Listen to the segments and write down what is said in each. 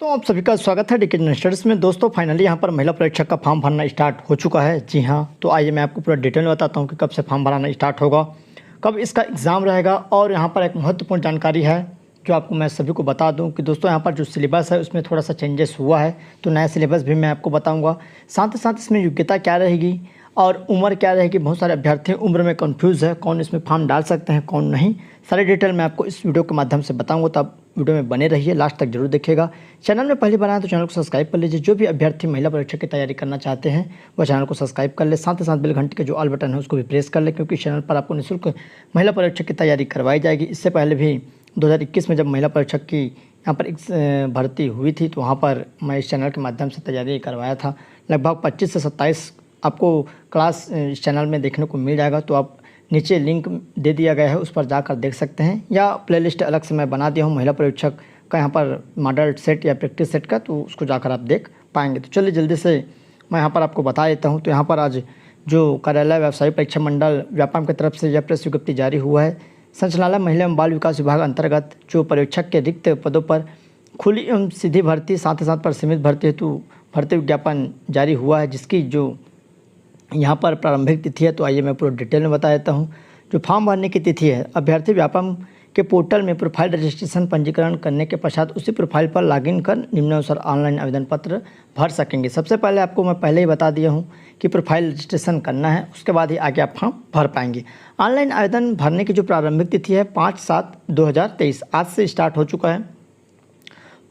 तो आप सभी का स्वागत है डिजिटल स्टडीज में। दोस्तों फाइनली यहाँ पर महिला परीक्षक का फॉर्म भरना स्टार्ट हो चुका है। जी हाँ, तो आइए मैं आपको पूरा डिटेल में बताता हूँ कि कब से फॉर्म भराना स्टार्ट होगा, कब इसका एग्ज़ाम रहेगा। और यहाँ पर एक महत्वपूर्ण जानकारी है जो आपको मैं सभी को बता दूं कि दोस्तों यहाँ पर जो सिलेबस है उसमें थोड़ा सा चेंजेस हुआ है, तो नया सिलेबस भी मैं आपको बताऊँगा। साथ ही साथ इसमें योग्यता क्या रहेगी और उम्र क्या रहेगी। बहुत सारे अभ्यर्थी उम्र में कंफ्यूज है, कौन इसमें फॉर्म डाल सकते हैं कौन नहीं। सारी डिटेल मैं आपको इस वीडियो के माध्यम से बताऊंगा, तो आप वीडियो में बने रहिए, लास्ट तक जरूर देखिएगा। चैनल में पहली बार आए तो चैनल को सब्सक्राइब कर लीजिए। जो भी अभ्यर्थी महिला परीक्षा की तैयारी करना चाहते हैं वह चैनल को सब्सक्राइब कर ले। साथ ही साथ बेल घंटे के जो ऑल बटन है उसको भी प्रेस कर ले, क्योंकि चैनल पर आपको निःशुल्क महिला परीक्षा की तैयारी करवाई जाएगी। इससे पहले भी 2021 में जब महिला परीक्षक की यहाँ पर भर्ती हुई थी तो वहाँ पर मैं इस चैनल के माध्यम से तैयारी करवाया था। लगभग 25 से 27 आपको क्लास इस चैनल में देखने को मिल जाएगा, तो आप नीचे लिंक दे दिया गया है, उस पर जाकर देख सकते हैं। या प्लेलिस्ट अलग से मैं बना दिया हूँ महिला परीक्षक का, यहाँ पर मॉडल सेट या प्रैक्टिस सेट का, तो उसको जाकर आप देख पाएंगे। तो चलिए जल्दी से मैं यहाँ पर आपको बता देता हूँ। तो यहाँ पर आज जो कार्यालय व्यावसायिक परीक्षा मंडल व्यापम की तरफ से यह प्रेस विज्ञप्ति जारी हुआ है। संचालनालय महिला एवं बाल विकास विभाग अंतर्गत जो परीक्षक के रिक्त पदों पर खुली एवं सीधी भर्ती, साथ ही साथ पर सीमित भर्ती हेतु भर्ती विज्ञापन जारी हुआ है, जिसकी जो यहाँ पर प्रारंभिक तिथि है। तो आइए मैं पूरा डिटेल में बता देता हूँ। जो फॉर्म भरने की तिथि है, अभ्यर्थी व्यापम के पोर्टल में प्रोफाइल रजिस्ट्रेशन पंजीकरण करने के पश्चात उसी प्रोफाइल पर लॉगिन कर निम्नानुसार ऑनलाइन आवेदन पत्र भर सकेंगे। सबसे पहले आपको मैं पहले ही बता दिया हूँ कि प्रोफाइल रजिस्ट्रेशन करना है, उसके बाद ही आगे आप फॉर्म भर पाएंगे। ऑनलाइन आवेदन भरने की जो प्रारंभिक तिथि है 5/7/2023 आज से स्टार्ट हो चुका है।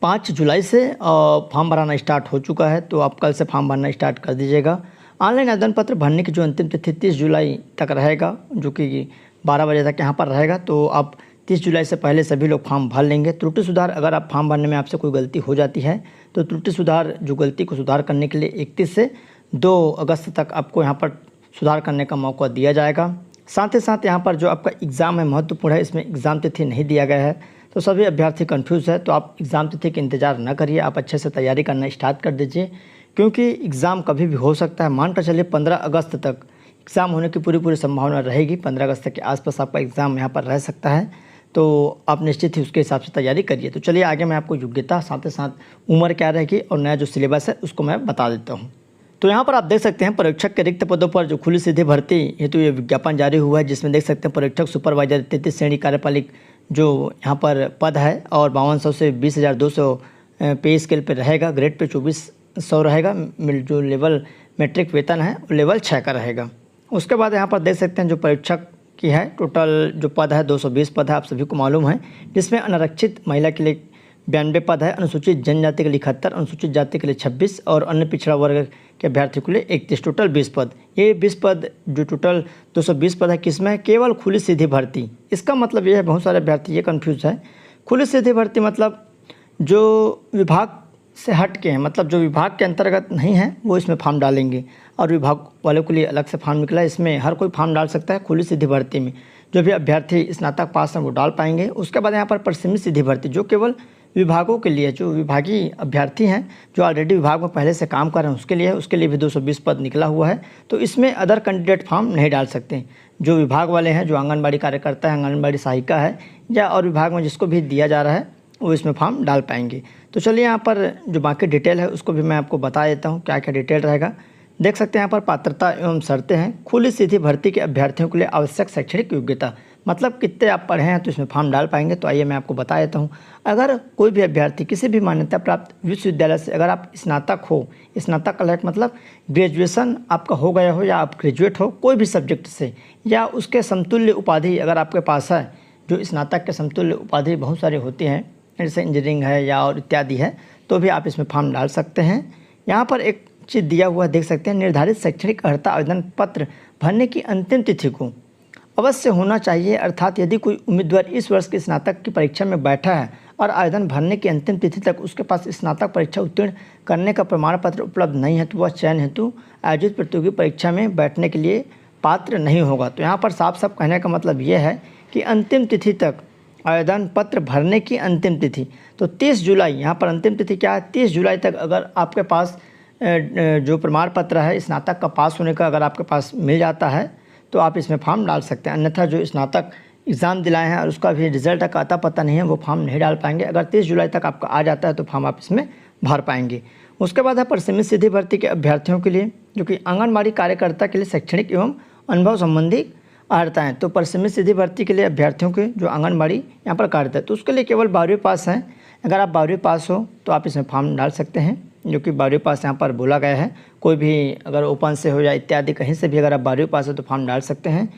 5 जुलाई से फॉर्म भराना स्टार्ट हो चुका है, तो आप कल से फॉर्म भरना स्टार्ट कर दीजिएगा। ऑनलाइन आवेदन पत्र भरने की जो अंतिम तिथि 30 जुलाई तक रहेगा, जो कि 12 बजे तक यहाँ पर रहेगा। तो आप 30 जुलाई से पहले सभी लोग फॉर्म भर लेंगे। त्रुटि सुधार, अगर आप फॉर्म भरने में आपसे कोई गलती हो जाती है तो त्रुटि सुधार, जो गलती को सुधार करने के लिए 31 से 2 अगस्त तक आपको यहाँ पर सुधार करने का मौका दिया जाएगा। साथ ही साथ यहाँ पर जो आपका एग्ज़ाम है महत्वपूर्ण है, इसमें एग्ज़ाम तिथि नहीं दिया गया है, तो सभी अभ्यर्थी कन्फ्यूज़ है। तो आप एग्ज़ाम तिथि का इंतज़ार न करिए, आप अच्छे से तैयारी करना स्टार्ट कर दीजिए, क्योंकि एग्ज़ाम कभी भी हो सकता है। मान कर चलिए 15 अगस्त तक एग्ज़ाम होने की पूरी संभावना रहेगी। 15 अगस्त के आसपास आपका एग्ज़ाम यहाँ पर रह सकता है, तो आप निश्चित ही उसके हिसाब से तैयारी करिए। तो चलिए आगे मैं आपको योग्यता, साथ ही साथ उम्र क्या रहेगी और नया जो सिलेबस है उसको मैं बता देता हूँ। तो यहाँ पर आप देख सकते हैं परीक्षक के रिक्त पदों पर जो खुली सीधी भर्ती हेतु ये विज्ञापन जारी हुआ है, जिसमें देख सकते हैं परीक्षक सुपरवाइजर 33 श्रेणी कार्यपालिक जो यहाँ पर पद है, और 5200 से 20,200 पे स्केल पर रहेगा। ग्रेड पे 2400 रहेगा। जो लेवल मैट्रिक वेतन है वो लेवल 6 का रहेगा। उसके बाद यहाँ पर देख सकते हैं जो परीक्षक की है टोटल जो पद है 220 पद है, आप सभी को मालूम है, जिसमें अनारक्षित महिला के लिए 92 पद है, अनुसूचित जनजाति के लिए 71, अनुसूचित जाति के लिए 26 और अन्य पिछड़ा वर्ग के अभ्यर्थियों के लिए 31, टोटल 20 पद। ये 20 पद जो टोटल 220 पद है, किसमें? केवल खुली सीधी भर्ती। इसका मतलब ये है, बहुत सारे अभ्यर्थी ये कन्फ्यूज है, खुली सीधी भर्ती मतलब जो विभाग से हट के हैं, मतलब जो विभाग के अंतर्गत नहीं है वो इसमें फॉर्म डालेंगे, और विभाग वालों के लिए अलग से फॉर्म निकला है। इसमें हर कोई फॉर्म डाल सकता है। खुली सीधी भर्ती में जो भी अभ्यर्थी स्नातक पास हैं वो डाल पाएंगे। उसके बाद यहाँ पर सीमित सीधी भर्ती जो केवल विभागों के लिए, जो विभागीय अभ्यर्थी हैं जो ऑलरेडी विभाग में पहले से काम कर रहे हैं उसके लिए भी 220 पद निकला हुआ है। तो इसमें अदर कैंडिडेट फॉर्म नहीं डाल सकते। जो विभाग वाले हैं, जो आंगनबाड़ी कार्यकर्ता है, आंगनबाड़ी सहायिका है, या और विभाग में जिसको भी दिया जा रहा है वो इसमें फॉर्म डाल पाएंगे। तो चलिए यहाँ पर जो बाकी डिटेल है उसको भी मैं आपको बता देता हूँ क्या क्या डिटेल रहेगा। देख सकते हैं यहाँ पर पात्रता एवं शर्तें हैं। खुली सीधी भर्ती के अभ्यर्थियों के लिए आवश्यक शैक्षणिक योग्यता, मतलब कितने आप पढ़े हैं तो इसमें फॉर्म डाल पाएंगे। तो आइए मैं आपको बता देता हूँ। अगर कोई भी अभ्यर्थी किसी भी मान्यता प्राप्त विश्वविद्यालय से अगर आप स्नातक हो, स्नातक का मतलब ग्रेजुएशन आपका हो गया हो या आप ग्रेजुएट हो कोई भी सब्जेक्ट से, या उसके समतुल्य उपाधि अगर आपके पास है, जो स्नातक के समतुल्य उपाधि बहुत सारे होते हैं, जैसे इंजीनियरिंग है या और इत्यादि है, तो भी आप इसमें फॉर्म डाल सकते हैं। यहाँ पर एक चीज़ दिया हुआ देख सकते हैं, निर्धारित शैक्षणिक अर्हता आवेदन पत्र भरने की अंतिम तिथि को अवश्य होना चाहिए। अर्थात यदि कोई उम्मीदवार इस वर्ष की स्नातक की परीक्षा में बैठा है और आवेदन भरने की अंतिम तिथि तक उसके पास स्नातक परीक्षा उत्तीर्ण करने का प्रमाण पत्र उपलब्ध नहीं है, तो वह चयन हेतु आयोजित प्रतियोगी परीक्षा में बैठने के लिए पात्र नहीं होगा। तो यहाँ पर साफ साफ कहने का मतलब ये है कि अंतिम तिथि तक आवेदन पत्र भरने की अंतिम तिथि, तो 30 जुलाई, यहाँ पर अंतिम तिथि क्या है, 30 जुलाई तक अगर आपके पास जो प्रमाण पत्र है स्नातक का पास होने का अगर आपके पास मिल जाता है तो आप इसमें फॉर्म डाल सकते हैं। अन्यथा जो स्नातक एग्ज़ाम दिलाए हैं और उसका भी रिज़ल्ट का अता पता नहीं है, वो फॉर्म नहीं डाल पाएंगे। अगर 30 जुलाई तक आपका आ जाता है तो फॉर्म आप इसमें भर पाएंगे। उसके बाद है परिसीमित सीधी भर्ती के अभ्यर्थियों के लिए, जो कि आंगनबाड़ी कार्यकर्ता के लिए शैक्षणिक एवं अनुभव संबंधी अर्हताएँ। तो परिसीमित सीधी भर्ती के लिए अभ्यर्थियों के जो आंगनबाड़ी यहाँ पर कार्यरत है, तो उसके लिए केवल 12वीं पास हैं। अगर आप 12वीं पास हो तो आप इसमें फॉर्म डाल सकते हैं, जो कि 12वीं पास यहाँ पर बोला गया है। कोई भी अगर ओपन से हो या इत्यादि कहीं से भी अगर आप 12वीं पास हो तो फॉर्म डाल सकते हैं।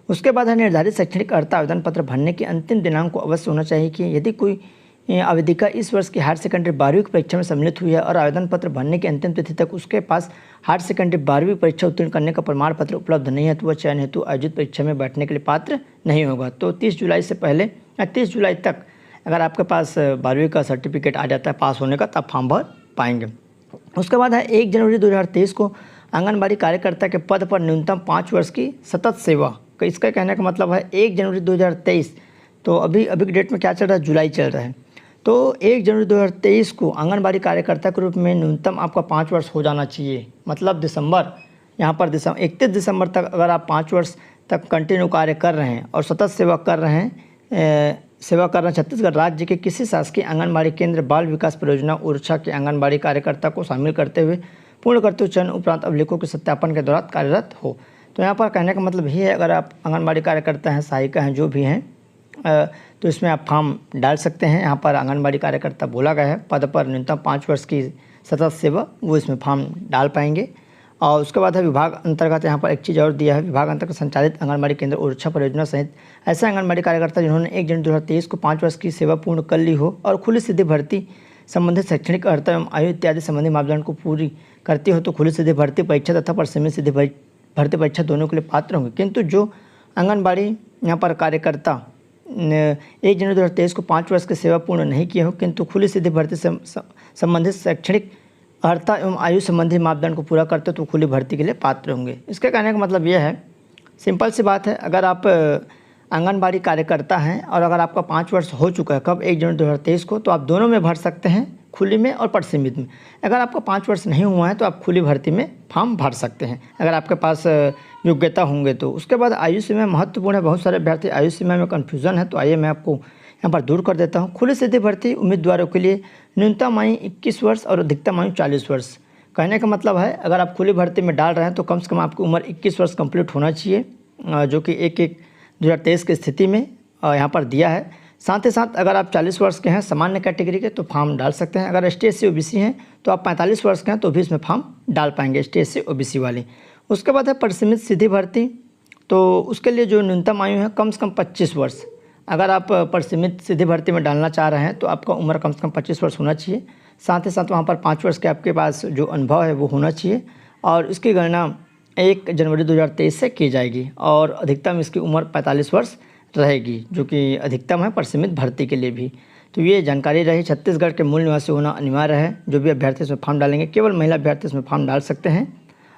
उसके बाद है निर्धारित शैक्षणिक अर्हता आवेदन पत्र भरने की अंतिम दिनांक को अवश्य होना चाहिए कि यदि कोई आवेदिका इस वर्ष की हायर सेकेंडरी 12वीं की परीक्षा में सम्मिलित हुई है और आवेदन पत्र भरने की अंतिम तिथि तक उसके पास हायर सेकेंडरी 12वीं परीक्षा उत्तीर्ण करने का प्रमाण पत्र उपलब्ध नहीं है तो वह चयन हेतु आयोजित परीक्षा में बैठने के लिए पात्र नहीं होगा। तो 30 जुलाई से पहले या 30 जुलाई तक अगर आपके पास 12वीं का सर्टिफिकेट आ जाता है पास होने का, तब फॉर्म भर पाएंगे। उसके बाद है 1 जनवरी 2023 को आंगनबाड़ी कार्यकर्ता के पद पर न्यूनतम 5 वर्ष की सतत सेवा। इसका कहने का मतलब है 1 जनवरी 2023, तो अभी के डेट में क्या चल रहा है, जुलाई चल रहा है। तो 1 जनवरी 2023 को आंगनबाड़ी कार्यकर्ता के रूप में न्यूनतम आपका 5 वर्ष हो जाना चाहिए। मतलब दिसंबर, यहाँ पर 31 दिसंबर तक अगर आप 5 वर्ष तक कंटिन्यू कार्य कर रहे हैं और सतत सेवा कर रहे हैं छत्तीसगढ़ राज्य के किसी शासकीय आंगनबाड़ी केंद्र बाल विकास परियोजना ओरछा के आंगनबाड़ी कार्यकर्ता को शामिल करते हुए पूर्ण करते हुए चयन उपरांत अभिलेखों के सत्यापन के दौरान कार्यरत हो। तो यहाँ पर कहने का मतलब ये है, अगर आप आंगनबाड़ी कार्यकर्ता हैं, सहायिका हैं, जो भी हैं, तो इसमें आप फॉर्म डाल सकते हैं। यहाँ पर आंगनबाड़ी कार्यकर्ता बोला गया है, पद पर न्यूनतम 5 वर्ष की सतत सेवा, वो इसमें फॉर्म डाल पाएंगे। और उसके बाद है विभाग अंतर्गत, यहाँ पर एक चीज़ और दिया है, विभाग अंतर्गत संचालित आंगनबाड़ी केंद्र ओरछा परियोजना सहित ऐसे आंगनबाड़ी कार्यकर्ता जिन्होंने 1 जनवरी 2023 को 5 वर्ष की सेवा पूर्ण कर ली हो और खुली सीधी भर्ती संबंधित शैक्षणिक अर्हता एवं आयु इत्यादि संबंधी मापदंड को पूरी करती हो तो खुली सीधी भर्ती परीक्षा तथा परिसीमित सीधी भर्ती परीक्षा दोनों के लिए पात्र होंगे। किंतु जो आंगनबाड़ी यहाँ पर कार्यकर्ता 1 जनवरी 2023 को 5 वर्ष की सेवा पूर्ण नहीं किए हो किंतु खुली सीधी भर्ती संबंधित शैक्षणिक अर्हता एवं आयु संबंधी मापदंड को पूरा करते तो खुली भर्ती के लिए पात्र होंगे। इसके कहने का मतलब यह है, सिंपल सी बात है, अगर आप आंगनबाड़ी कार्यकर्ता हैं और अगर आपका 5 वर्ष हो चुका है, कब 1 जनवरी 2023 को, तो आप दोनं में भर सकते हैं, खुली में और परिसीमित में। अगर आपका 5 वर्ष नहीं हुआ है तो आप खुली भर्ती में फॉर्म भर सकते हैं अगर आपके पास योग्यता होंगे तो। उसके बाद आयु सीमा महत्वपूर्ण है, बहुत सारे अभ्यर्थी आयु सीमा में कन्फ्यूज़न है, तो आइए मैं आपको यहाँ पर दूर कर देता हूँ। खुली सीधी भर्ती उम्मीदवारों के लिए न्यूनतम आयु 21 वर्ष और अधिकतम आयु 40 वर्ष। कहने का मतलब है, अगर आप खुली भर्ती में डाल रहे हैं तो कम से कम आपकी उम्र 21 वर्ष कंप्लीट होना चाहिए, जो कि 1/1/2023 की स्थिति में यहाँ पर दिया है। साथ ही साथ अगर आप 40 वर्ष के हैं सामान्य कैटेगरी के तो फॉर्म डाल सकते हैं। अगर ST SC OBC हैं तो आप 45 वर्ष के हैं तो भी इसमें फॉर्म डाल पाएंगे, ST SC OBC वाले। उसके बाद है परिसीमित सीधी भर्ती, तो उसके लिए जो न्यूनतम आयु है कम से कम 25 वर्ष। अगर आप परिसीमित सीधी भर्ती में डालना चाह रहे हैं तो आपका उम्र कम से कम 25 वर्ष होना चाहिए। साथ ही साथ वहाँ पर 5 वर्ष के आपके पास जो अनुभव है वो होना चाहिए और इसकी गणना 1 जनवरी 2023 से की जाएगी और अधिकतम इसकी उम्र 45 वर्ष रहेगी, जो कि अधिकतम है परिसीमित भर्ती के लिए भी। तो ये जानकारी रही। छत्तीसगढ़ के मूल निवासी होना अनिवार्य है। जो भी अभ्यर्थी इसमें फॉर्म डालेंगे, केवल महिला अभ्यर्थी इसमें फॉर्म डाल सकते हैं।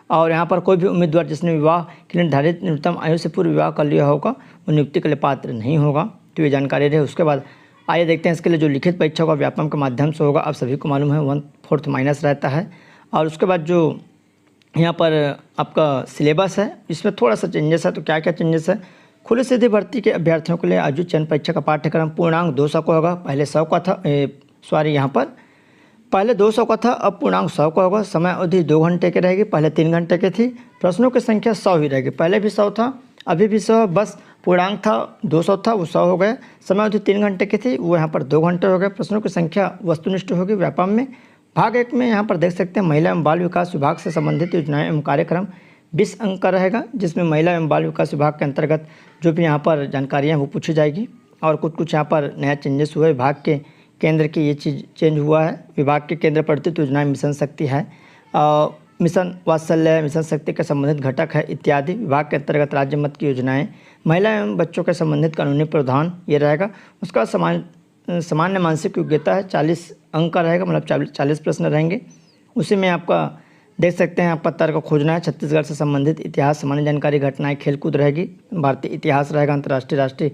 और यहाँ पर कोई भी उम्मीदवार जिसने विवाह के निर्धारित न्यूनतम आयु से पूर्व विवाह कर लिया होगा वो नियुक्ति के लिए पात्र नहीं होगा। तो ये जानकारी रही। उसके बाद आइए देखते हैं इसके लिए जो लिखित परीक्षा होगा व्यापम के माध्यम से होगा। आप सभी को मालूम है 1/4 माइनस रहता है। और उसके बाद जो यहाँ पर आपका सिलेबस है इसमें थोड़ा सा चेंजेस है। तो क्या क्या चेंजेस है? खुली सीधी भर्ती के अभ्यर्थियों के लिए आयोजित चयन परीक्षा का पाठ्यक्रम पूर्णांक 200 का होगा। पहले 100 का था, यहाँ पर पहले 200 का था, अब पूर्णांक 100 का होगा। समय अवधि 2 घंटे की रहेगी, पहले 3 घंटे की थी। प्रश्नों की संख्या 100 ही रहेगी, पहले भी 100 था, अभी भी 100, बस पूर्णांक था 200 था वो 100 हो गया। समय अवधि 3 घंटे की थी, वो यहाँ पर 2 घंटे हो गए। प्रश्नों की संख्या वस्तुनिष्ठ होगी। व्यापम में भाग 1 में यहाँ पर देख सकते हैं महिला एवं बाल विकास विभाग से संबंधित योजनाएं एवं कार्यक्रम 20 अंक का रहेगा, जिसमें महिला एवं बाल विकास विभाग के अंतर्गत जो भी यहाँ पर जानकारियाँ वो पूछी जाएगी। और कुछ यहाँ पर नया चेंजेस हुआ है। विभाग के केंद्र की ये चीज़ चेंज हुआ है। विभाग के केंद्र प्रतित योजनाएं मिशन शक्ति है, मिशन वात्सल्य, मिशन शक्ति के संबंधित घटक है इत्यादि। विभाग के अंतर्गत राज्य मत की योजनाएं, महिला एवं बच्चों के संबंधित कानूनी प्रावधान ये रहेगा। उसका सामान्य मानसिक योग्यता है, 40 अंक का रहेगा, मतलब 40 प्रश्न रहेंगे। उसी में आपका देख सकते हैं आपका तर्क खोजना है। छत्तीसगढ़ से संबंधित इतिहास, सामान्य जानकारी, घटनाएं, खेलकूद रहेगी। भारतीय इतिहास रहेगा, अंतर्राष्ट्रीय राष्ट्रीय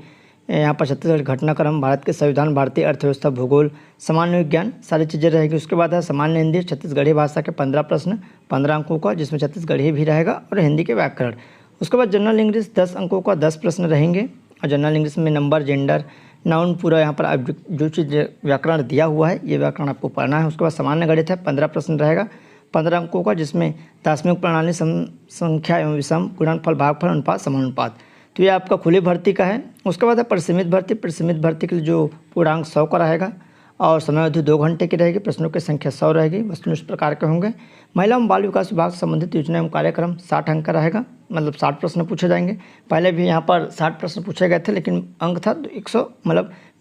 यहाँ पर छत्तीसगढ़ घटनाक्रम, भारत के संविधान, भारतीय अर्थव्यवस्था, भूगोल, सामान्य विज्ञान, सारी चीज़ें रहेगी। उसके बाद है सामान्य हिंदी, छत्तीसगढ़ी भाषा के 15 प्रश्न 15 अंकों का, जिसमें छत्तीसगढ़ी भी रहेगा और हिंदी के व्याकरण। उसके बाद जनरल इंग्लिश 10 अंकों का 10 प्रश्न रहेंगे। और जनरल इंग्लिश में नंबर, जेंडर, नाउन, पूरा यहाँ पर जो चीज़ व्याकरण दिया हुआ है ये व्याकरण आपको पढ़ना है। उसके बाद सामान्य गणित है, 15 प्रश्न रहेगा 15 अंकों का, जिसमें दार्शनिक प्रणाली, संख्या एवं विषम, गुणनफल, भागफल, अनुपात, समानुपात। तो ये आपका खुली भर्ती का है। उसके बाद है परिसीमित भर्ती। परिसीमित भर्ती के लिए जो पूर्णांक 100 का रहेगा और समय अवधि 2 घंटे की रहेगी। प्रश्नों की संख्या 100 रहेगी। वस्तु इस प्रकार के होंगे। महिला एवं बाल विकास विभाग से संबंधित योजना एवं कार्यक्रम 60 अंक का रहेगा, मतलब 60 प्रश्न पूछे जाएंगे। पहले भी यहाँ पर 60 प्रश्न पूछे गए थे, लेकिन अंक था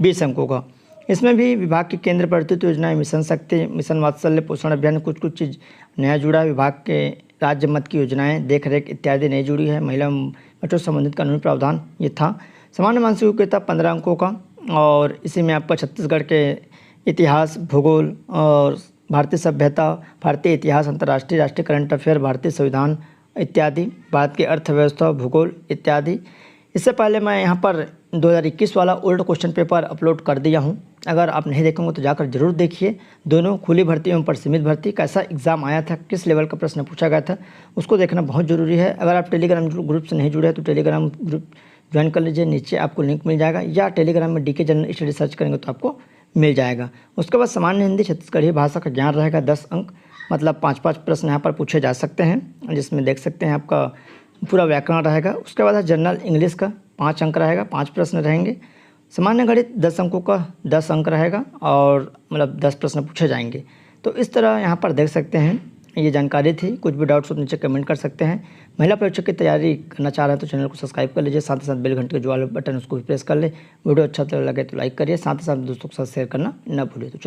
20 अंकों का। इसमें भी विभाग की केंद्र प्रायोजित योजनाएं, मिशन शक्ति, मिशन वात्सल्य, पोषण अभियान, कुछ चीज़ नया जुड़ा है। विभाग के राज्य मत की योजनाएं, देख रेख इत्यादि नई जुड़ी है। महिला बच्चों से संबंधित कानूनी प्रावधान ये था। सामान्य मानसिक योग्यता 15 अंकों का, और इसी में आपका छत्तीसगढ़ के इतिहास, भूगोल और भारतीय सभ्यता, भारतीय इतिहास, अंतर्राष्ट्रीय, राष्ट्रीय करंट अफेयर, भारतीय संविधान इत्यादि, भारत की अर्थव्यवस्था, भूगोल इत्यादि। इससे पहले मैं यहाँ पर 2021 वाला ओल्ड क्वेश्चन पेपर अपलोड कर दिया हूँ। अगर आप नहीं देखेंगे तो जाकर जरूर देखिए। दोनों खुली भर्ती एवं परिसीमित भर्ती कैसा एग्जाम आया था, किस लेवल का प्रश्न पूछा गया था, उसको देखना बहुत ज़रूरी है। अगर आप टेलीग्राम ग्रुप से नहीं जुड़े हैं तो टेलीग्राम ग्रुप ज्वाइन कर लीजिए, नीचे आपको लिंक मिल जाएगा, या टेलीग्राम में DK जनरल स्टडी सर्च करेंगे तो आपको मिल जाएगा। उसके बाद सामान्य हिंदी, छत्तीसगढ़ी भाषा का ज्ञान रहेगा 10 अंक, मतलब 5-5 प्रश्न यहाँ पर पूछे जा सकते हैं, जिसमें देख सकते हैं आपका पूरा व्याकरण रहेगा। उसके बाद जनरल इंग्लिश का 5 अंक रहेगा, 5 प्रश्न रहेंगे। सामान्य गणित 10 अंकों का 10 अंक रहेगा, और मतलब 10 प्रश्न पूछे जाएंगे। तो इस तरह यहाँ पर देख सकते हैं, ये जानकारी थी। कुछ भी डाउट्स हो नीचे कमेंट कर सकते हैं। महिला परीक्षक की तैयारी करना चाह रहे हैं तो चैनल को सब्सक्राइब कर लीजिए, साथ ही साथ बेल घंटे का जो वाला बटन उसको भी प्रेस कर ले। वीडियो अच्छा लगे तो लाइक करिए, साथ ही साथ दोस्तों के साथ शेयर करना ना भूलिए। तो